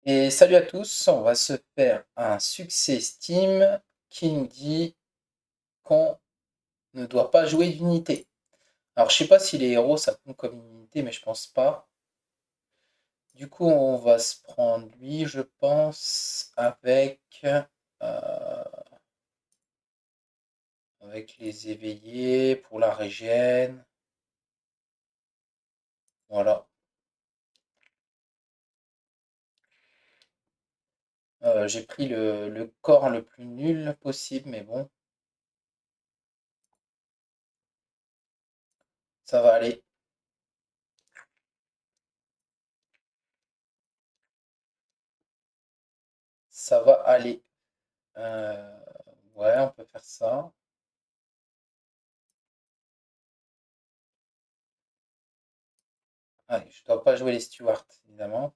Et salut à tous, on va se faire un succès Steam qui nous dit qu'on ne doit pas jouer d'unité. Alors je sais pas si les héros ça compte comme une unité, mais je pense pas. Du coup on va se prendre lui, je pense, euh, avec les éveillés pour la régène. Voilà. J'ai pris le corps le plus nul possible, mais bon, ça va aller. Ça va aller. Euh, ouais, on peut faire ça. Ah, je dois pas jouer les Stewards, évidemment.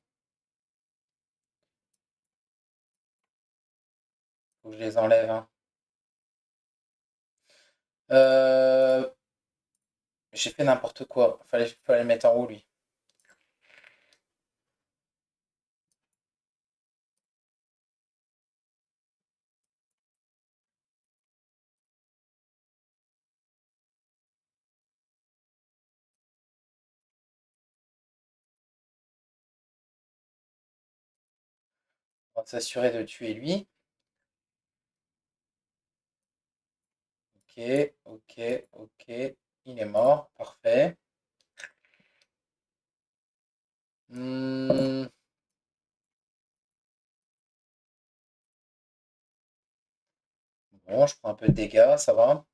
Faut que je les enlève, hein. Euh, j'ai fait n'importe quoi. Fallait le mettre en haut, lui. On va s'assurer de tuer lui. Ok, ok, ok. Il est mort. Parfait. Hmm, bon, je prends un peu de dégâts, ça va.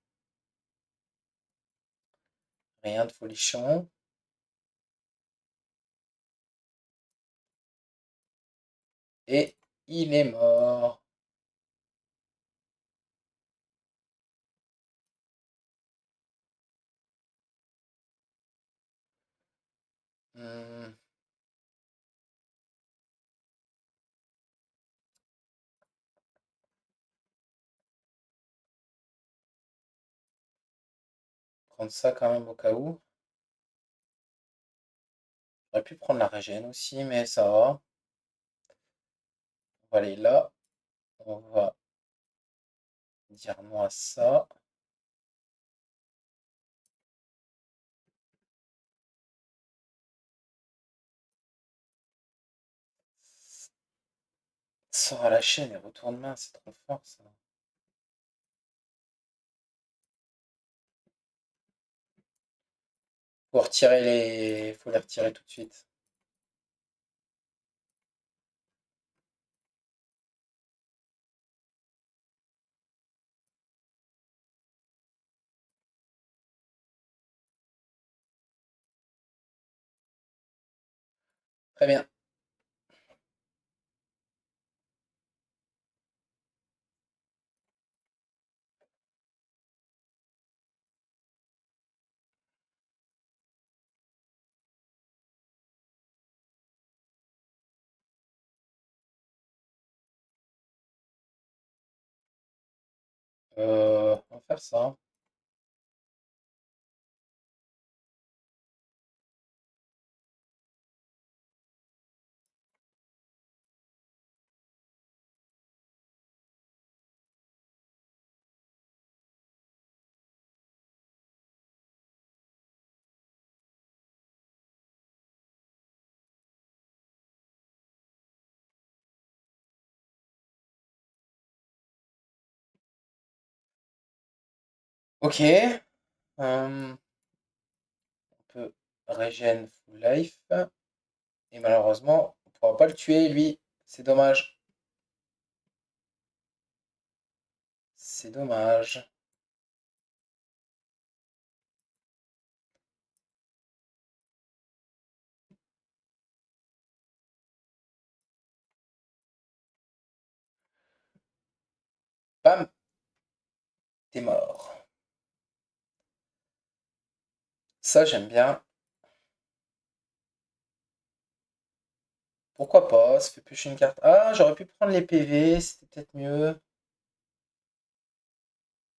Rien de folichon. Et il est mort. Hmm, prendre ça quand même au cas où. J'aurais pu prendre la régène aussi, mais ça va. On va aller là. On va dire non à ça. Sors à la chaîne et retourne main, c'est trop fort ça. Faut les retirer tout de suite. Très bien. On va faire ça. Ok. On peut régène full life. Et malheureusement, on pourra pas le tuer, lui. C'est dommage. C'est dommage. Bam, t'es mort. Ça, j'aime bien. Pourquoi pas? Ça fait piocher une carte. Ah, j'aurais pu prendre les PV. C'était peut-être mieux.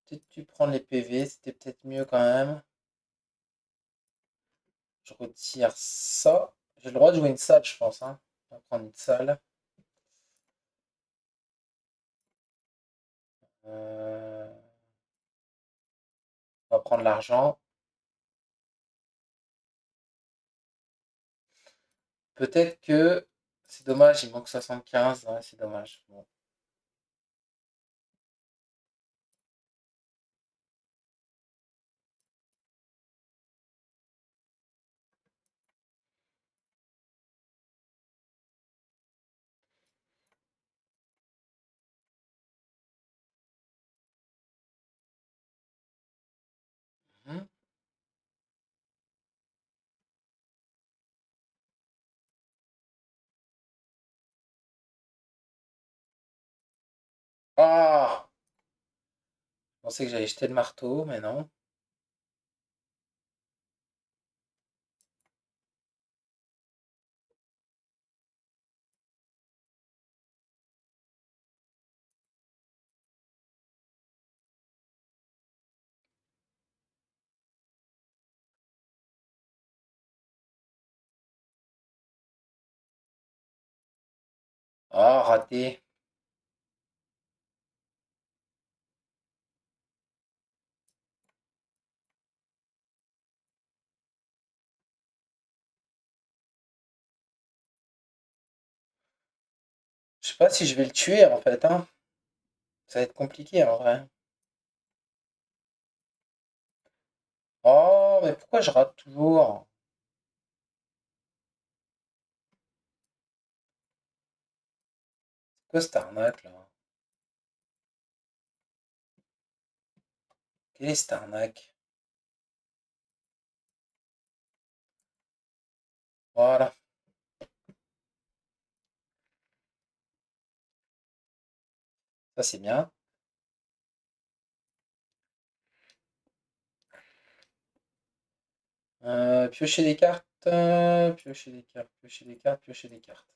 Peut-être dû prendre les PV. C'était peut-être mieux quand même. Je retire ça. J'ai le droit de jouer une salle, je pense, hein. On va prendre une salle. Euh, on va prendre l'argent. Peut-être que c'est dommage, il manque 75. Ouais, c'est dommage. Bon. Mhm. Ah! Je pensais que j'allais jeter le marteau, mais non. Ah, raté. Je sais pas si je vais le tuer en fait, hein. Ça va être compliqué en vrai. Oh, mais pourquoi je rate toujours? C'est quoi cette arnaque là? Quelle est cette arnaque? Voilà, ça c'est bien. Piocher des cartes, piocher des cartes, piocher des cartes, piocher des cartes.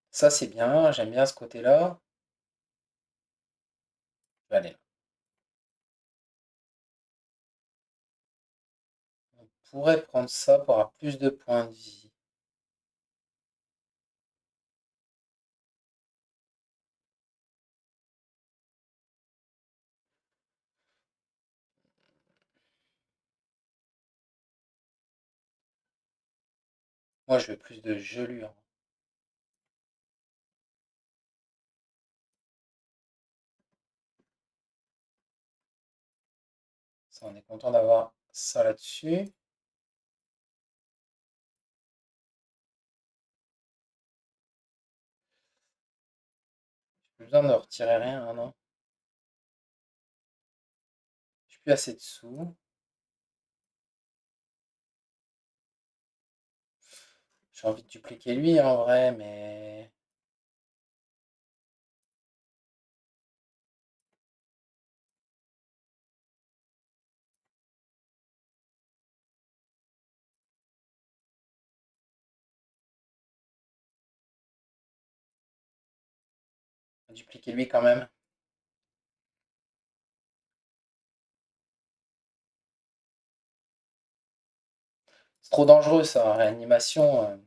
Ça c'est bien, j'aime bien ce côté-là. Allez, on pourrait prendre ça pour avoir plus de points de vie. Moi je veux plus de gelure. Ça, on est content d'avoir ça là-dessus. J'ai plus besoin de retirer rien, hein, non? J'ai plus assez de sous. J'ai envie de dupliquer lui en vrai, mais dupliquer lui quand même. C'est trop dangereux ça, réanimation.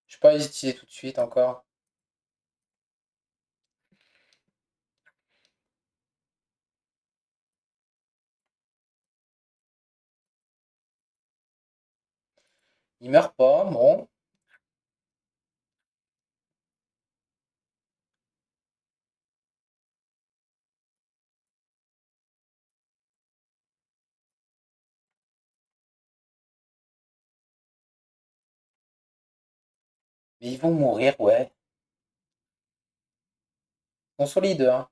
Je peux pas les utiliser tout de suite encore. Il meurt pas, bon. Mais ils vont mourir, ouais. Ils sont solides, hein.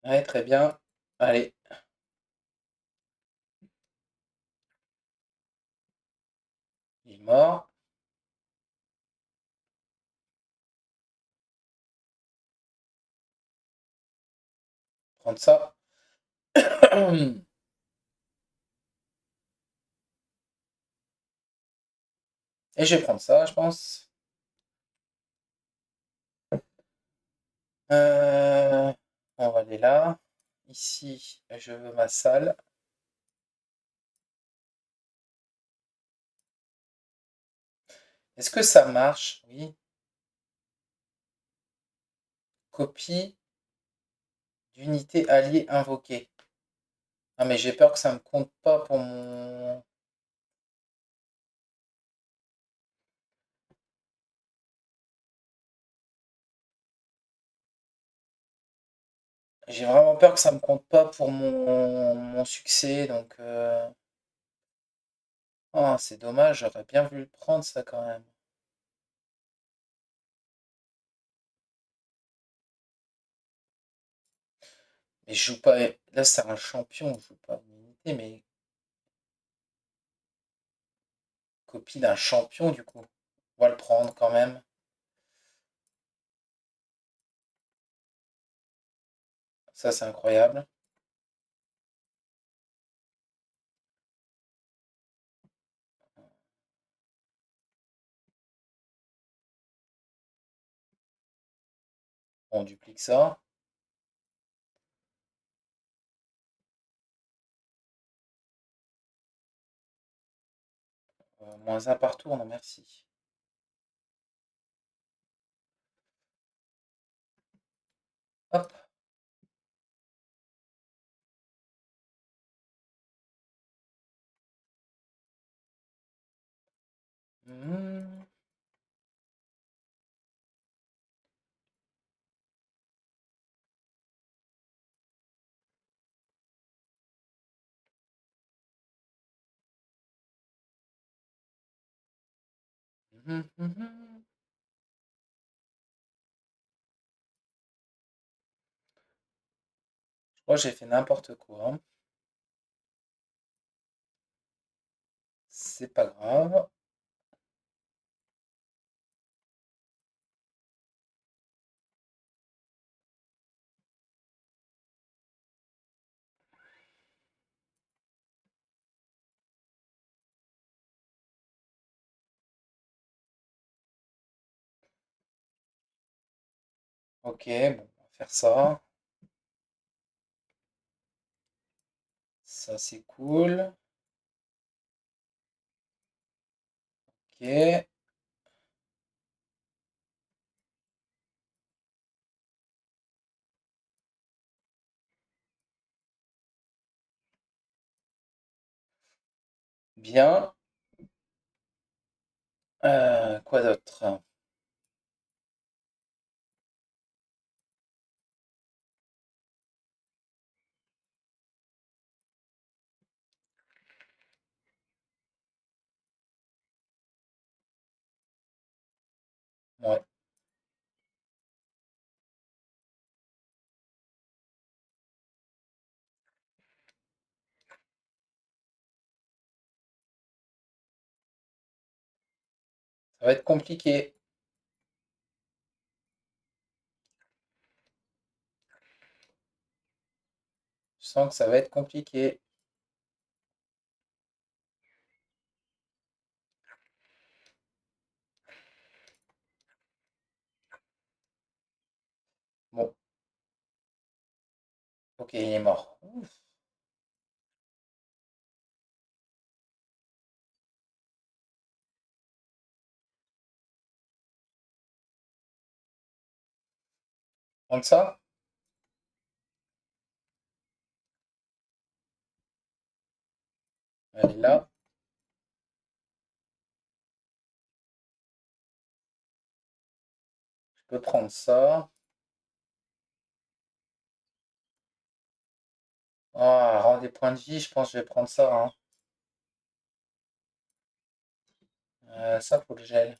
Ouais, très bien. Allez, il est mort. Prendre ça. Et je vais prendre ça, je pense. Euh, on va aller là. Ici, je veux ma salle. Est-ce que ça marche? Oui. Copie d'unité alliée invoquée. Ah, mais j'ai peur que ça me compte pas pour mon... J'ai vraiment peur que ça me compte pas pour mon succès, donc... Oh, c'est dommage, j'aurais bien voulu le prendre ça quand même. Mais je joue pas... Là, c'est un champion, je joue pas une unité, mais copie d'un champion, du coup. On va le prendre quand même. Ça, c'est incroyable. On duplique ça. -1 par tour, non merci. Hop. Mhm. Mhm, mhm. Je crois que j'ai fait n'importe quoi, hein. C'est pas grave. Ok, bon, on va faire ça. Ça, c'est cool. Ok, bien. Quoi d'autre? Ouais, ça va être compliqué. Je sens que ça va être compliqué. Bon, ok, il est mort. Ouf. Prendre ça? Allez là. Je peux prendre ça. Ah, rend des points de vie, je pense que je vais prendre ça, hein. Ça, faut le gel.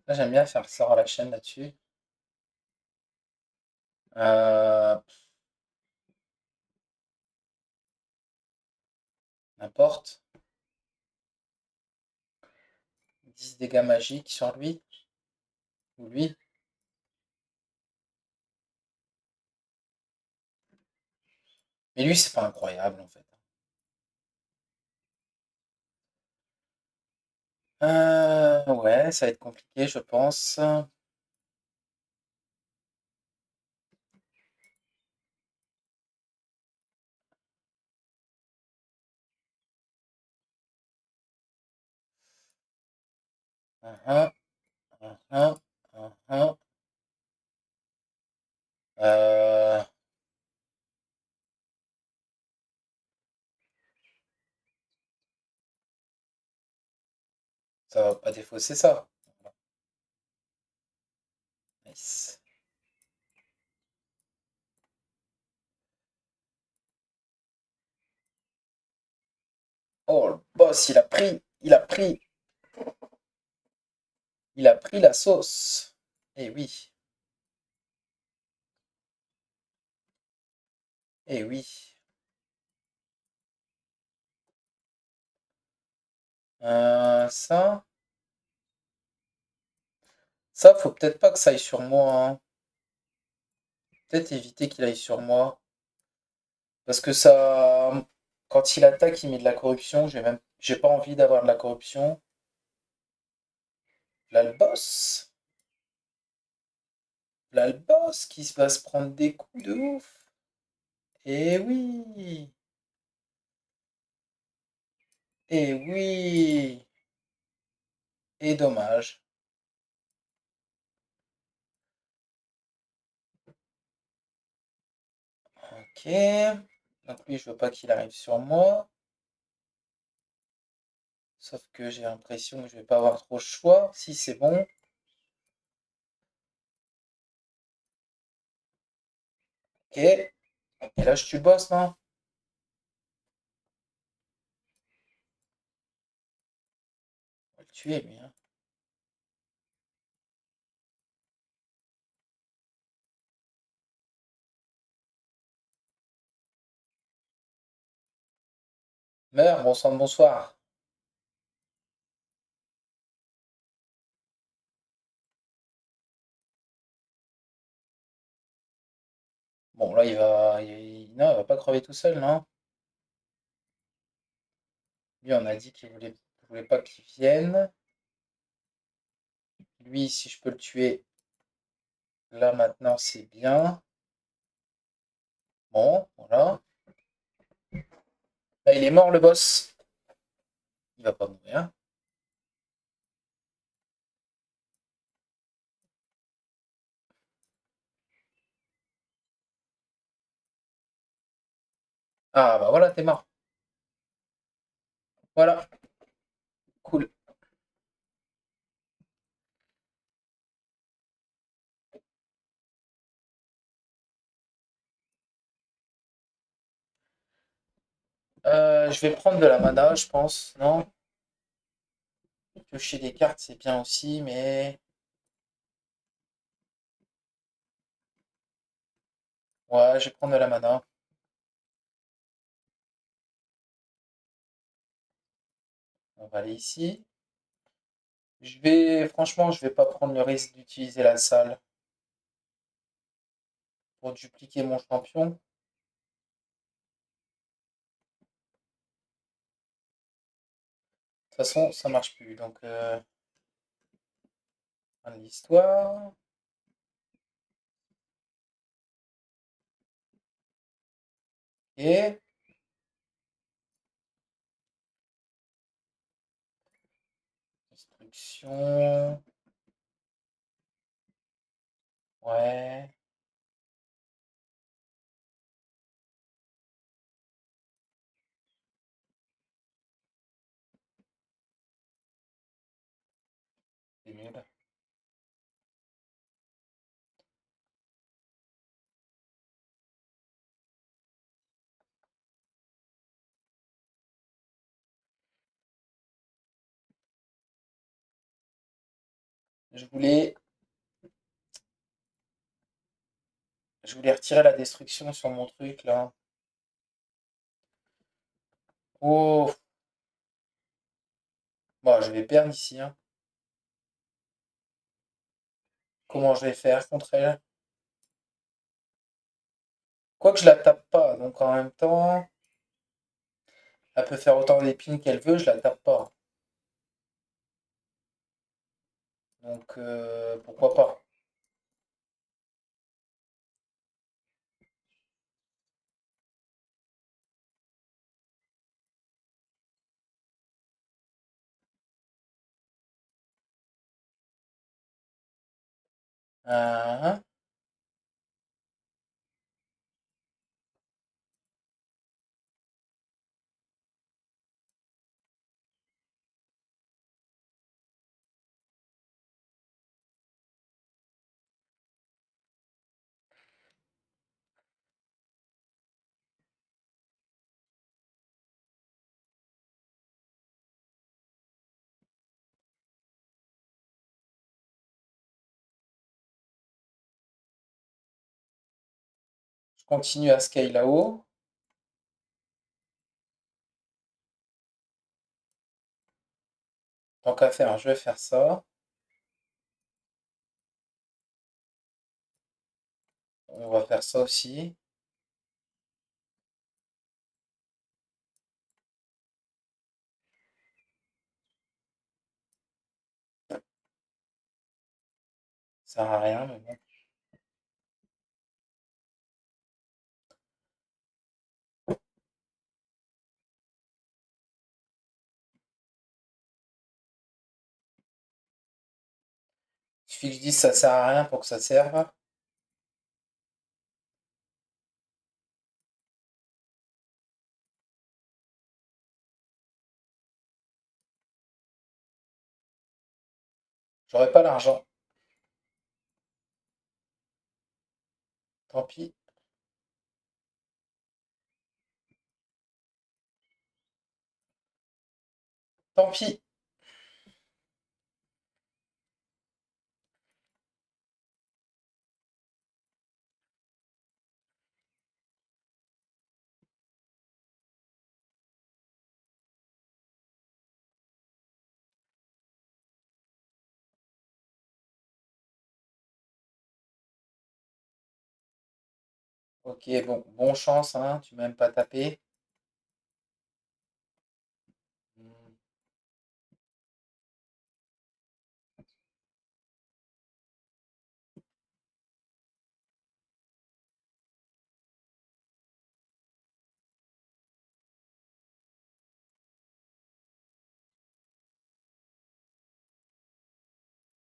Là, j'aime bien faire sort à la chaîne là-dessus. Euh, N'importe. 10 dégâts magiques sur lui. Ou lui. Mais lui, c'est pas incroyable en fait. Ouais, ça va être compliqué, je pense. Uhum, uhum, uhum. Euh, Ça va pas défausser ça. Nice. Oh, le boss, il a pris la sauce. Eh oui, eh oui. Ça, faut peut-être pas que ça aille sur moi, hein. Peut-être éviter qu'il aille sur moi. Parce que ça, quand il attaque, il met de la corruption. J'ai pas envie d'avoir de la corruption. Là, le boss. Là, le boss qui va se prendre des coups de ouf. Eh oui, eh oui. Et dommage. Ok. Donc lui, je veux pas qu'il arrive sur moi. Sauf que j'ai l'impression que je vais pas avoir trop le choix. Si c'est bon. Ok. Et là, je tue le boss, non? On va le tuer, lui, hein. Meurs, bon sang de bonsoir. Bon, là, non, il va pas crever tout seul, non? Lui, on a dit qu'il voulait pas qu'il vienne. Lui, si je peux le tuer, là, maintenant, c'est bien. Bon, voilà. Là, il est mort, le boss. Il va pas mourir. Ah, bah voilà, t'es mort. Voilà, cool. Je vais prendre de la mana, je pense. Non? Piocher des cartes, c'est bien aussi, mais... Ouais, je vais prendre de la mana. On va aller ici. Franchement, je vais pas prendre le risque d'utiliser la salle pour dupliquer mon champion. De toute façon, ça marche plus. Donc, fin de l'histoire. Et destruction. Ouais, c'est nul. Je voulais, je voulais retirer la destruction sur mon truc là. Oh, bon, je vais perdre ici, hein. Comment je vais faire contre elle? Quoique je la tape pas, donc en même temps, elle peut faire autant d'épines qu'elle veut, je la tape pas. Donc pourquoi pas? Hein, je continue à scale là-haut. Tant qu'à faire, je vais faire ça. On va faire ça aussi. Ça sert à rien, mais bon. Il suffit que je dise ça sert à rien pour que ça serve. J'aurai pas l'argent. Tant pis. Tant pis. Ok, bon, bon chance, hein. Tu m'as même pas tapé. Hmm,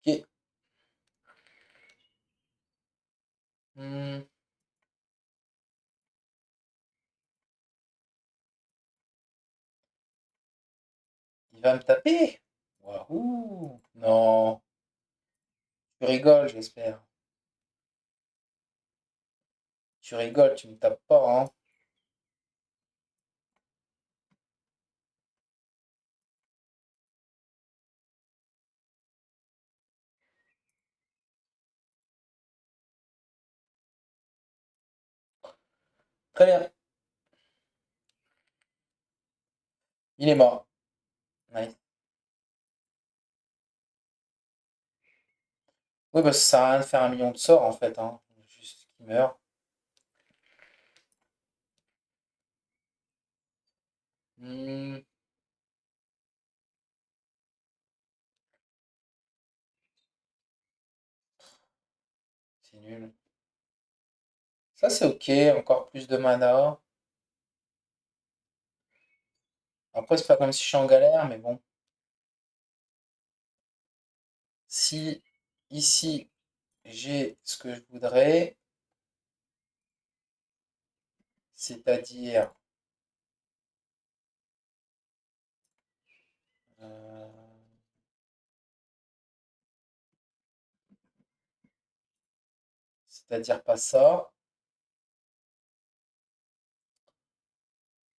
ok. Hmm, il va me taper. Wahou. Non. Tu rigoles, j'espère. Tu rigoles, tu me tapes pas, hein. Très bien. Il est mort. Nice. Oui, bah ça sert à rien de faire un million de sorts en fait, hein. Juste qu'il meurt. Hmm, c'est nul. Ça c'est ok, encore plus de mana. Après, c'est pas comme si je suis en galère, mais bon. Si ici j'ai ce que je voudrais, c'est-à-dire euh, c'est-à-dire pas ça,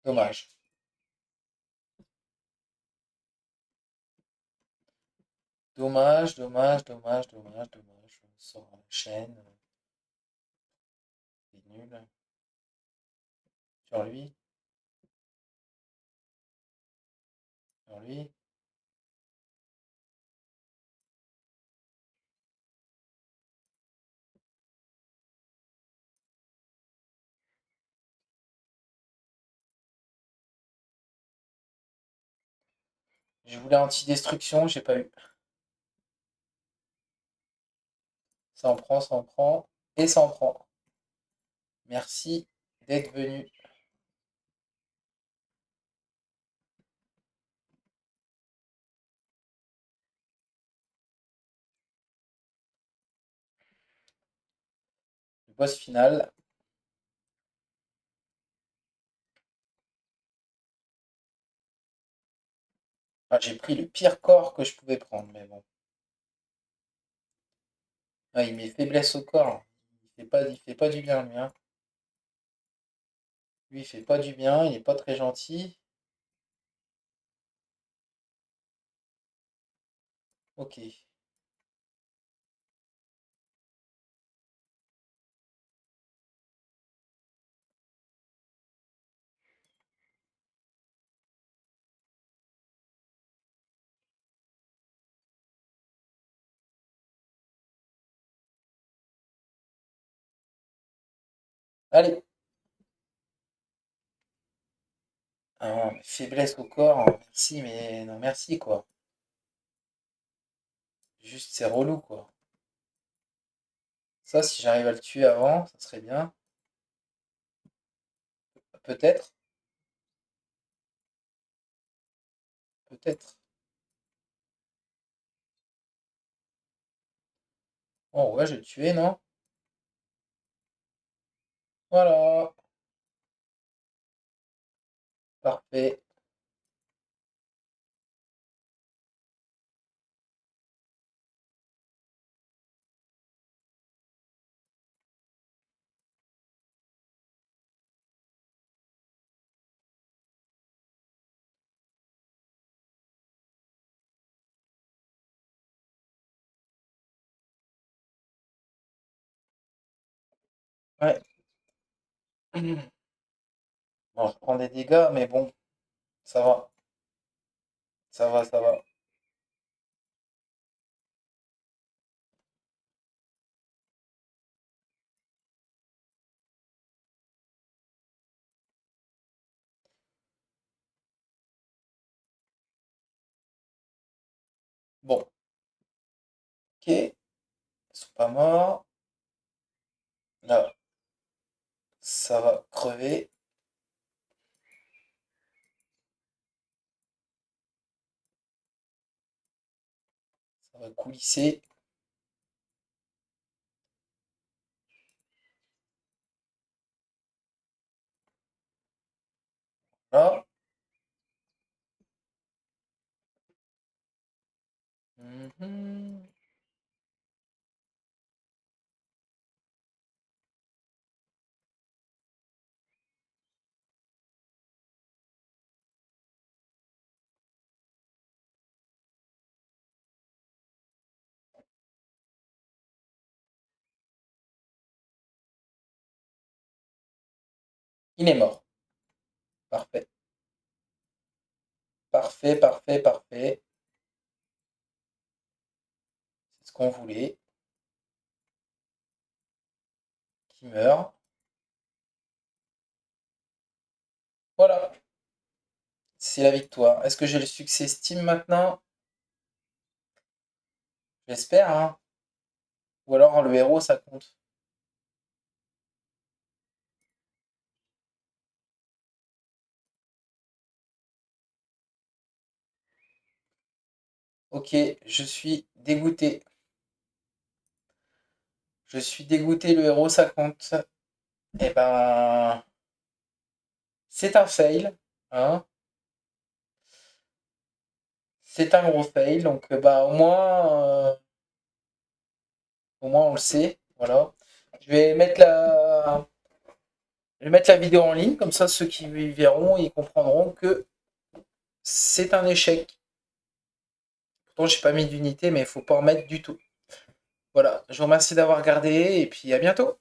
dommage. Dommage, dommage, dommage, dommage, dommage. On sort la chaîne. C'est nul. Sur lui. Sur lui. Je voulais anti-destruction, j'ai pas eu. Ça en prend, ça en prend. Et ça en prend. Merci d'être venu. Le boss final. Ah, j'ai pris le pire corps que je pouvais prendre, mais bon. Ah, il met faiblesse au corps. Il fait pas du bien, lui, hein. Lui, il fait pas du bien, il est pas très gentil. Ok. Allez. Ah, faiblesse au corps, hein. Merci, mais non merci, quoi. Juste, c'est relou, quoi. Ça, si j'arrive à le tuer avant, ça serait bien. Peut-être. Peut-être. Oh, ouais, je vais le tuer, non? Voilà. Parfait. Ouais. Bon, je prends des dégâts, mais bon, ça va. Ça va, ça va. Bon, ok. Ils sont pas morts. Là, ça va crever. Ça va coulisser. Là. Mhm. Il est mort. Parfait. Parfait, parfait, parfait. C'est ce qu'on voulait. Qui meurt. Voilà. C'est la victoire. Est-ce que j'ai le succès Steam maintenant? J'espère, hein. Ou alors le héros, ça compte. Ok, je suis dégoûté. Je suis dégoûté, le héros, ça compte. Eh ben, c'est un fail, hein. C'est un gros fail, donc bah au moins on le sait, voilà. Je vais mettre la vidéo en ligne, comme ça ceux qui verront, ils comprendront que c'est un échec. Bon, j'ai pas mis d'unité, mais il faut pas en mettre du tout. Voilà, je vous remercie d'avoir regardé et puis à bientôt.